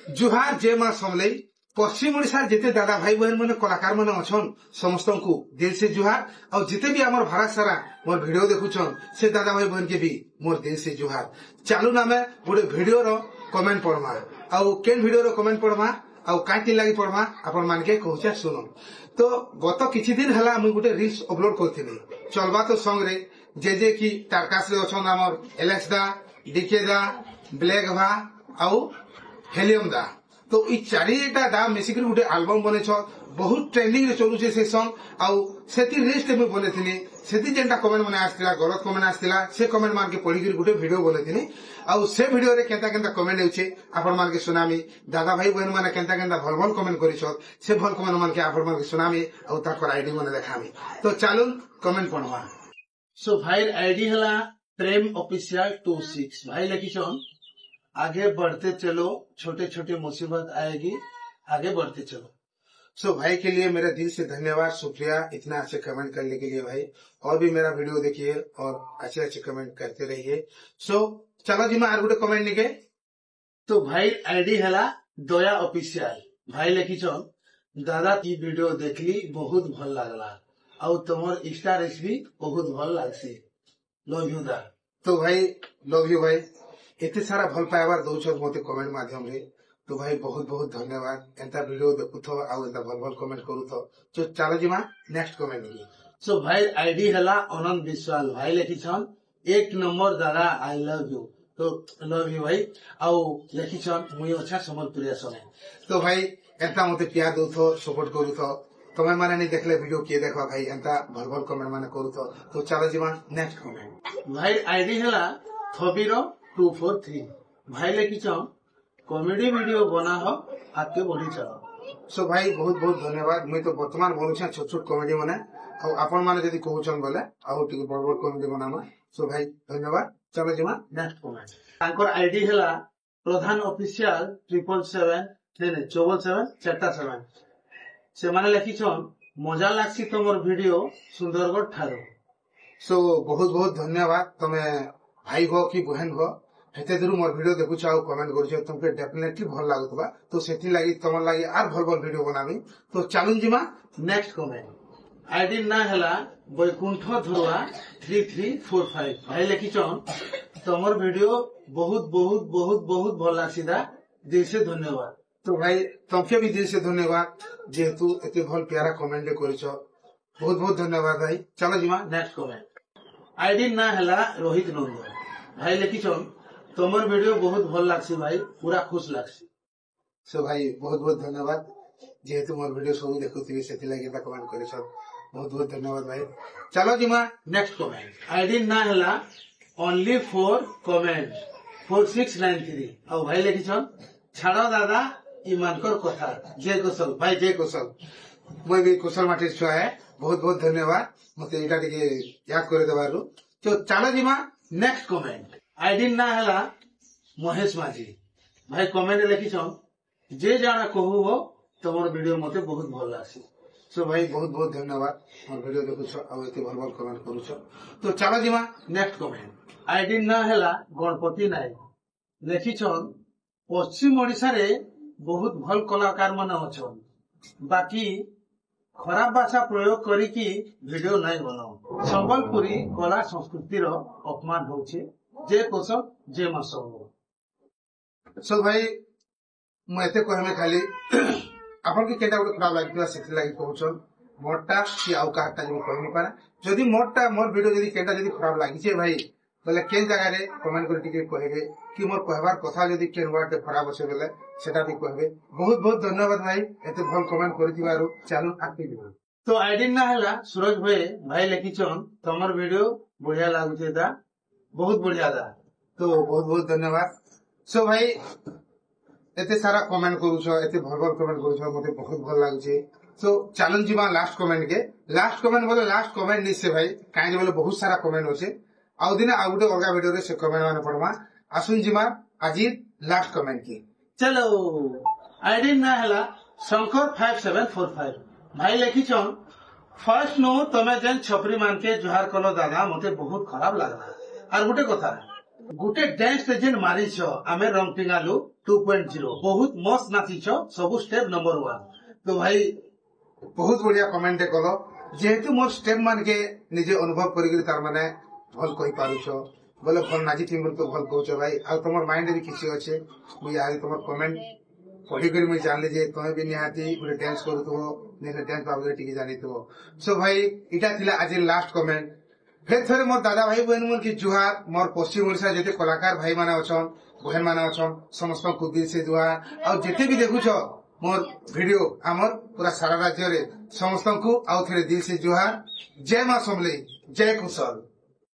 जुहार जय मां समलई पश्चिम ओडिशा जिते दादा भाई बहन मैंने कलाकार मैंने अच्छन समस्त को दिल से जुहार और जिते भी आमर भारत सारा मोर वीडियो देखुछन से दादा भाई बहन के भी मोर दिल से जुहार। चालू ना मैं गोटे वीडियो रो कमेंट पढ़मा आउ केन वीडियो रो कमेंट पढ़मा आउ काटी लागि पढ़मा आपण मान के कहूचा सुनो। तो गत किछि दिन हला हम गोटे रील्स अपलोड करथिनी चलबा तो संग रे जे कि टारकास रे अछन आमर एलेक्स दा डीके दा ब्लैक भा आउ हेलियम दा। तो ई चारिटा दा मिसिक गोटे एल्बम बने बहुत ट्रेंडिंग रे चलुचे से सॉन्ग आउ सेति लिस्ट में बनेथिनी सेति जेंटा कमेंट माने आस्तिला गलत कमेंट आस्तिला से कमेंट मान के पढी के गोटे वीडियो बनेथिनी आउ से वीडियो रे केंता केंता कमेंट हेउचे आपण मान के सुनामी दादा भाई बहन माने केंता केंता भल भल कमेंट करिछ से भल कमेंट मान के आपण मान के सुनामी आउ ताकर आईडी माने देखामी। तो चालू कमेंट पढवा। सो भाई आईडी हला प्रेम ऑफिशियल 26 भाई लिखिछन आगे बढ़ते चलो छोटे छोटे मुसीबत आएगी आगे बढ़ते चलो। सो भाई के लिए मेरा दिल से धन्यवाद शुक्रिया इतना अच्छे कमेंट करने के लिए भाई और भी मेरा वीडियो देखिए और अच्छे अच्छे कमेंट करते रहिए। सो चलो जी मैं आर गोटे कमेंट निके। तो भाई आईडी हला दया ऑफिशियल भाई लिखिछन दादा की वीडियो देखली बहुत भल लागला और तुमर इंस्टा रील्स भी बहुत भल लागसी लव यू दा। तो भाई लव यू भाई एते सारा भल पाइबार दौछ मते कमेंट माध्यम रे तो भाई बहुत बहुत धन्यवाद एंता वीडियो देखुथो आ एंता भल भल कमेंट करूथो। तो चलो जी मां नेक्स्ट कमेंट नी। सो भाई आईडी हला आनंद विश्वाल भाई लिखिछन एक नंबर दादा आई लव यू। तो लव यू भाई आउ लिखिछन मुई अच्छा संबलपुरिया सने। तो भाई एंता मते प्यार दउथो सपोर्ट करूथो तमे माने नहीं देखले वीडियो के देखवा भाई एंता भल भल कमेंट माने करूथो। तो चलो जी मां नेक्स्ट कमेंट। भाई आईडी हला थबीरो 243 भाई लिखिछन कॉमेडी वीडियो बना हो आगे बढ़ी चलो। सो भाई बहुत बहुत धन्यवाद मुई तो वर्तमान बनुछे छोट छोट कॉमेडी माने और आपण माने जदी कहउछन बोले आउ टिके बड़ बड़ कॉमेडी बनामा। सो भाई धन्यवाद। चलो जी मां नेक्स्ट कमेंट। तांकर आईडी हला प्रधान ऑफिशियल 777 से माने लिखिछन मजा लागसी तमर वीडियो सुंदरगढ़ ठारो। सो बहुत बहुत धन्यवाद तमे भाई हो कि बहन हो हेते दूर मोर वीडियो देखुछ आ कमेंट करूछ तुमके डेफिनेटली भल लागुतबा तो सेठी लागि तमर लागि आर भल भल वीडियो बनाबी। तो चालू जीमा नेक्स्ट कमेंट। आईडी ना हला बैकुंठ धुरुआ 3345 भाई लिखिछन तमर वीडियो बहुत बहुत बहुत बहुत भल लागसीदा दिल से धन्यवाद। तो भाई तुमके भी दिल से धन्यवाद जेहेतु एते भल प्यारा कमेंट करिछ बहुत बहुत धन्यवाद भाई। चलो जीमा नेक्स्ट कमेंट। आईडी ना हला रोहित नंद भाई लिखिछन तमर वीडियो बहुत भल लागसी भाई पूरा खुश लागसी। सो भाई बहुत बहुत धन्यवाद जेहेतु मोर वीडियो सब देखुथि सेति लागि ता कमेंट करिछ बहुत बहुत धन्यवाद भाई। चलो जीमा नेक्स्ट कमेंट। आईडी ना हला ओनली फॉर कमेंट 4693 और भाई लिखिछन छाड़ो दादा ईमानकर कथा जय कुशल भाई जय कुशल। मैं भी कुशल माटी छुआ है बहुत बहुत धन्यवाद मते एटा टिके याद करे देबारु। तो चलो जीमा नेक्स्ट कमेंट। आईडी ना हला महेश माझी भाई कमेंट लिखिछन जे जाना कहू हो तमर वीडियो मते बहुत भल लागसी। सो भाई बहुत बहुत धन्यवाद मोर वीडियो देखुछ आ एते भल भल कमेंट करूछ। तो चलो जीमा नेक्स्ट कमेंट। आईडी ना हला गणपति नायक लिखिछन पश्चिम ओडिशा रे बहुत भल कलाकार माने अछन बाकी खराब भाषा प्रयोग करी की वीडियो नहीं बनाओ संबलपुरी कला संस्कृति रो अपमान होचे जे कोसम जे मसो। सो भाई मैं एते कहमे खाली आपन के केटा गोटे खराब लागिला सेति लागि कहउछन मोरटा कि आउ काटा जे कहनी पारा जदी मोरटा मोर वीडियो जदी केटा जदी खराब लागि छे भाई बोले केन जगह रे कमेंट कर टिके कहबे कि मोर कहबार कथा जदी केन वर्ड खराब अछे बोले सेटा भी कहबे। बहुत बहुत धन्यवाद भाई एते भल कमेंट करथिबारु। चालू आके दिबो। तो आईडी ना हला सूरज भाई लिखिछन तमर वीडियो बढ़िया लागुचे दा बहुत बढ़िया दा। तो बहुत बहुत धन्यवाद। सो भाई एते सारा कमेंट करूछ एते भल भल कमेंट करूछ मते बहुत भल लागुचे। सो चैलेंज जीमा लास्ट कमेंट के लास्ट कमेंट बोले लास्ट कमेंट निसे भाई काहे बोले बहुत सारा कमेंट होचे आउ दिन आ गुटे अलगा वीडियो रे से कमेंट माने पड़मा आसुन जीमा आज लास्ट कमेंट की। चलो आईडी ना हला शंकर 5745 भाई लिखिछन फर्स्ट नो तमे जेन छपरी मान के जुहार कलो दादा मते बहुत खराब लागला और गुटे कथा गुटे डांस ते जेन मारिछ आमे रंग पिंगालु 2.0 बहुत मस्त नाचिछ सब स्टेप नंबर 1 तो भाई बहुत बढ़िया कमेंट कल जेहेतु मोर स्टेप मान के निजे अनुभव करी तार माने भल कहि पारुछ बोले भल नाची थी तो भल कहछ भाई आ तुम माइंड रे किसी अच्छे मुझे आज तुम कमेंट पढ़ी कर मुझे जानले जे तुम भी निहाती गोटे डांस करूथो निजे डांस बाबू टिके जानिथो सो भाई इटा थिला आज लास्ट कमेंट फिर थरे मोर दादा भाई बहन मन की जुहार मोर पश्चिम ओडिशा जेते कलाकार भाई माने अछन बहन माने अछन समस्त को दिल से जुहार आ जेते भी देखुछ मोर वीडियो आमर पूरा सारा राज्य रे समस्त को आउ थे दिल से जुहार जय मां समले जय कुशल।